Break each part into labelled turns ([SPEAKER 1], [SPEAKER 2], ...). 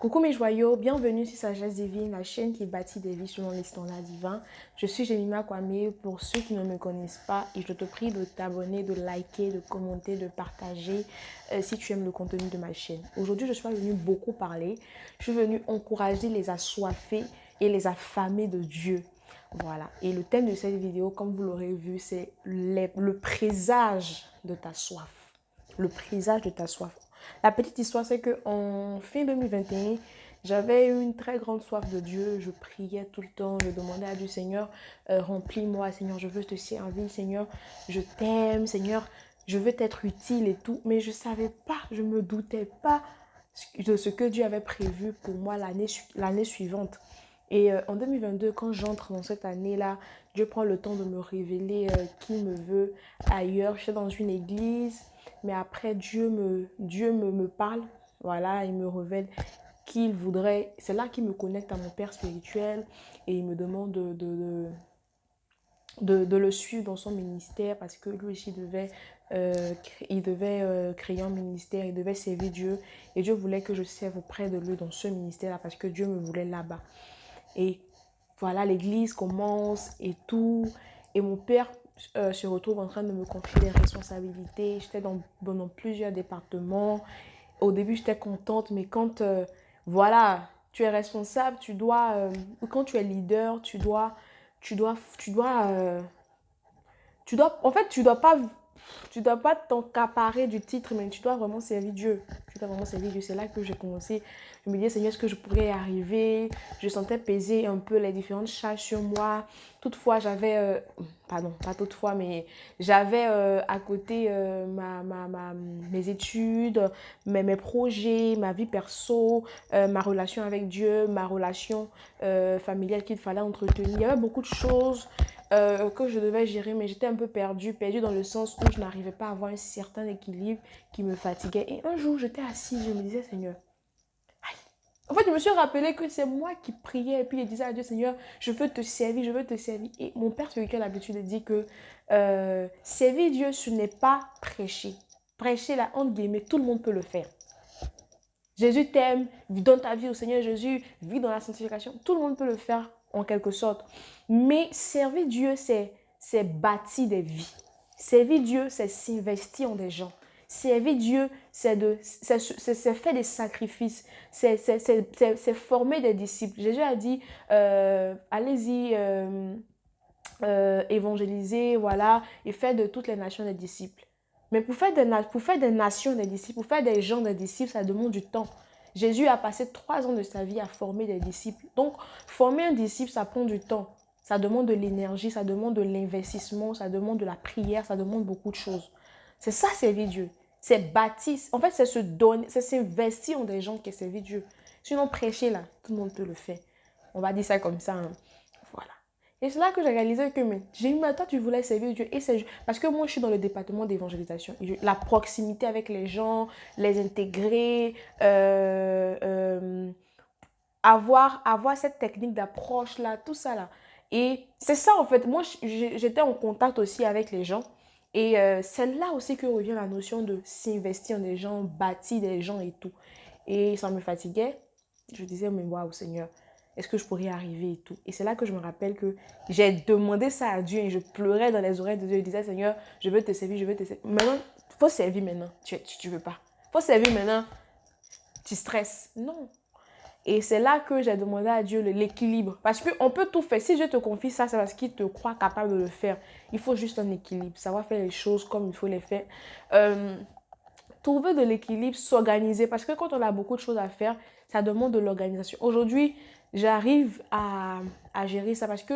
[SPEAKER 1] Coucou mes joyaux, bienvenue sur Sagesse Divine, la chaîne qui bâtit des vies selon les standards divins. Je suis Jemima Kwame, pour ceux qui ne me connaissent pas, et je te prie de t'abonner, de liker, de commenter, de partager si tu aimes le contenu de ma chaîne. Aujourd'hui, je suis pas venue beaucoup parler, je suis venue encourager les assoiffés et les affamés de Dieu. Voilà, et le thème de cette vidéo, comme vous l'aurez vu, c'est le présage de ta soif. Le présage de ta soif. La petite histoire, c'est qu'en fin 2021, j'avais une très grande soif de Dieu. Je priais tout le temps. Je demandais à Dieu, Seigneur, remplis-moi. Seigneur, je veux te servir. Seigneur, je t'aime. Seigneur, je veux t'être utile et tout. Mais je ne savais pas, je ne me doutais pas de ce que Dieu avait prévu pour moi l'année suivante. Et en 2022, quand j'entre dans cette année-là, Dieu prend le temps de me révéler qui me veut ailleurs. J'étais dans une église, mais après Dieu me parle. Voilà, il me révèle qu'il voudrait. C'est là qu'il me connecte à mon Père spirituel et il me demande de le suivre dans son ministère parce que lui aussi il devait créer un ministère, il devait servir Dieu et Dieu voulait que je serve auprès de lui dans ce ministère-là parce que Dieu me voulait là-bas. Et voilà, l'église commence et tout. Et mon père se retrouve en train de me confier des responsabilités. J'étais dans plusieurs départements. Au début, j'étais contente, mais quand, voilà, tu es responsable, quand tu es leader, en fait, tu dois pas t'encaparer du titre, mais tu dois vraiment servir Dieu. Tu dois vraiment servir Dieu. C'est là que j'ai commencé. Je me disais, Seigneur, est-ce que je pourrais y arriver? Je sentais peser un peu les différentes charges sur moi. Toutefois, pardon, pas toutefois, mais j'avais à côté mes études, mes projets, ma vie perso, ma relation avec Dieu, ma relation familiale qu'il fallait entretenir. Il y avait beaucoup de choses que je devais gérer, mais j'étais un peu perdue dans le sens où je n'arrivais pas à avoir un certain équilibre qui me fatiguait. Et un jour, j'étais assise, je me disais, Seigneur, en fait, je me suis rappelé que c'est moi qui priais et puis je disais à Dieu, Seigneur, je veux te servir, je veux te servir. Et mon père spirituel a l'habitude de dire que servir Dieu, ce n'est pas prêcher. Prêcher, là, entre guillemets, tout le monde peut le faire. Jésus t'aime, donne ta vie au Seigneur Jésus, vis dans la sanctification. Tout le monde peut le faire en quelque sorte. Mais servir Dieu, c'est bâtir des vies. Servir Dieu, c'est s'investir en des gens. Servir Dieu, c'est faire des sacrifices. C'est former des disciples. Jésus a dit, allez-y, évangéliser, voilà, et faire de toutes les nations des disciples. Mais pour faire des nations des disciples, pour faire des gens des disciples, ça demande du temps. Jésus a passé 3 ans de sa vie à former des disciples. Donc, former un disciple, ça prend du temps. Ça demande de l'énergie, ça demande de l'investissement, ça demande de la prière, ça demande beaucoup de choses. C'est ça, servir Dieu. C'est bâtir. En fait, c'est se donner, c'est s'investir en des gens qui servent Dieu. Sinon, prêcher, là, tout le monde peut le faire. On va dire ça comme ça. Hein. Voilà. Et c'est là que j'ai réalisé que j'ai dit, mais toi, tu voulais servir Dieu. Et c'est parce que moi, je suis dans le département d'évangélisation. La proximité avec les gens, les intégrer, avoir cette technique d'approche-là, tout ça là. Et c'est ça, en fait. Moi, j'étais en contact aussi avec les gens. Et c'est là aussi que revient la notion de s'investir en des gens, bâtir des gens et tout. Et ça me fatiguait. Je disais, mais waouh, Seigneur, est-ce que je pourrais y arriver et tout. Et c'est là que je me rappelle que j'ai demandé ça à Dieu et je pleurais dans les oreilles de Dieu. Je disais, Seigneur, je veux te servir, je veux te servir. Maintenant, il faut servir maintenant. Tu veux pas. Il faut servir maintenant. Tu stresses. Non. Et c'est là que j'ai demandé à Dieu l'équilibre. Parce qu'on peut tout faire. Si Dieu te confie ça, c'est parce qu'il te croit capable de le faire. Il faut juste un équilibre. Savoir faire les choses comme il faut les faire. Trouver de l'équilibre, s'organiser. Parce que quand on a beaucoup de choses à faire, ça demande de l'organisation. Aujourd'hui, j'arrive à gérer ça parce que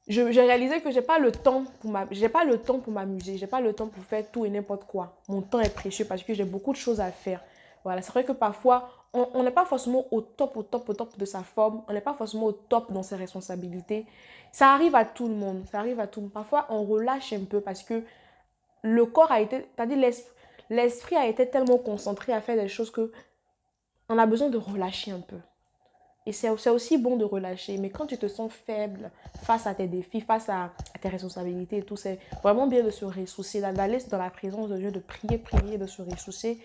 [SPEAKER 1] j'ai réalisé que j'ai pas le temps pour m'amuser, j'ai pas le temps pour faire tout et n'importe quoi. Mon temps est précieux parce que j'ai beaucoup de choses à faire. Voilà, c'est vrai que parfois on n'est pas forcément au top de sa forme, on n'est pas forcément au top dans ses responsabilités. Ça arrive à tout le monde, ça arrive à tout le monde. Parfois on relâche un peu parce que le corps a été, c'est-à-dire l'esprit a été tellement concentré à faire des choses que on a besoin de relâcher un peu. Et c'est aussi bon de relâcher. Mais quand tu te sens faible face à tes défis, face à tes responsabilités et tout, c'est vraiment bien de se ressourcer, d'aller dans la présence de Dieu, de prier, de se ressourcer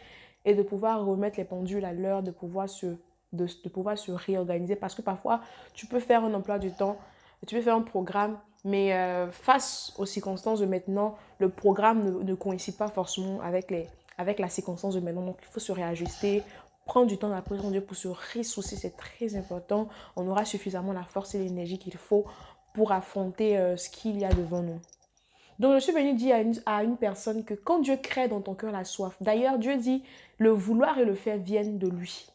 [SPEAKER 1] et de pouvoir remettre les pendules à l'heure, de pouvoir se de pouvoir se réorganiser. Parce que parfois, tu peux faire un emploi du temps, tu peux faire un programme, mais face aux circonstances de maintenant, le programme ne coïncide pas forcément avec la circonstance de maintenant. Donc, il faut se réajuster, prendre du temps dans la présence de Dieu pour se ressourcer, c'est très important. On aura suffisamment la force et l'énergie qu'il faut pour affronter ce qu'il y a devant nous. Donc, je suis venue dire à une personne que quand Dieu crée dans ton cœur la soif, d'ailleurs, Dieu dit, le vouloir et le faire viennent de lui.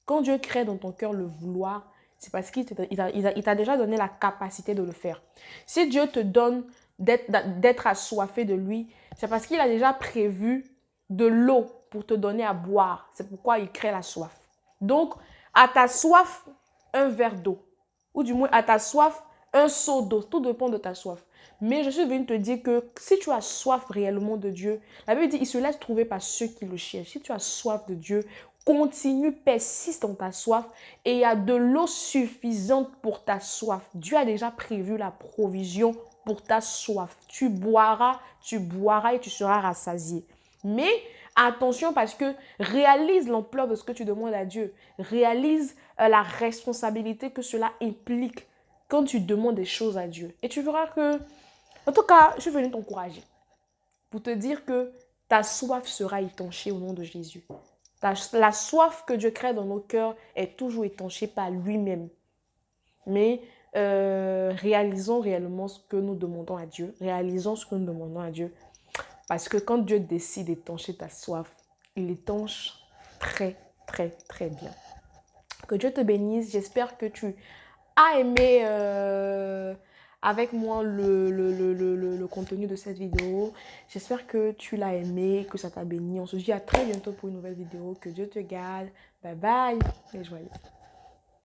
[SPEAKER 1] Quand Dieu crée dans ton cœur le vouloir, c'est parce qu'il t'a déjà donné la capacité de le faire. Si Dieu te donne d'être assoiffé de lui, c'est parce qu'il a déjà prévu de l'eau pour te donner à boire. C'est pourquoi il crée la soif. Donc, à ta soif, un verre d'eau. Ou du moins, à ta soif, un seau d'eau. Tout dépend de ta soif. Mais je suis venue te dire que si tu as soif réellement de Dieu, la Bible dit, il se laisse trouver par ceux qui le cherchent. Si tu as soif de Dieu, continue, persiste dans ta soif et il y a de l'eau suffisante pour ta soif. Dieu a déjà prévu la provision pour ta soif. Tu boiras et tu seras rassasié. Mais attention parce que réalise l'ampleur de ce que tu demandes à Dieu. Réalise la responsabilité que cela implique quand tu demandes des choses à Dieu. Et tu verras que, en tout cas, je suis venue t'encourager pour te dire que ta soif sera étanchée au nom de Jésus. La soif que Dieu crée dans nos cœurs est toujours étanchée par lui-même. Mais réalisons réellement ce que nous demandons à Dieu. Réalisons ce que nous demandons à Dieu. Parce que quand Dieu décide d'étancher ta soif, il étanche très, très, très bien. Que Dieu te bénisse. J'espère que tu as aimé avec moi le contenu de cette vidéo. J'espère que tu l'as aimé, que ça t'a béni. On se dit à très bientôt pour une nouvelle vidéo. Que Dieu te garde. Bye bye. Et joyeux.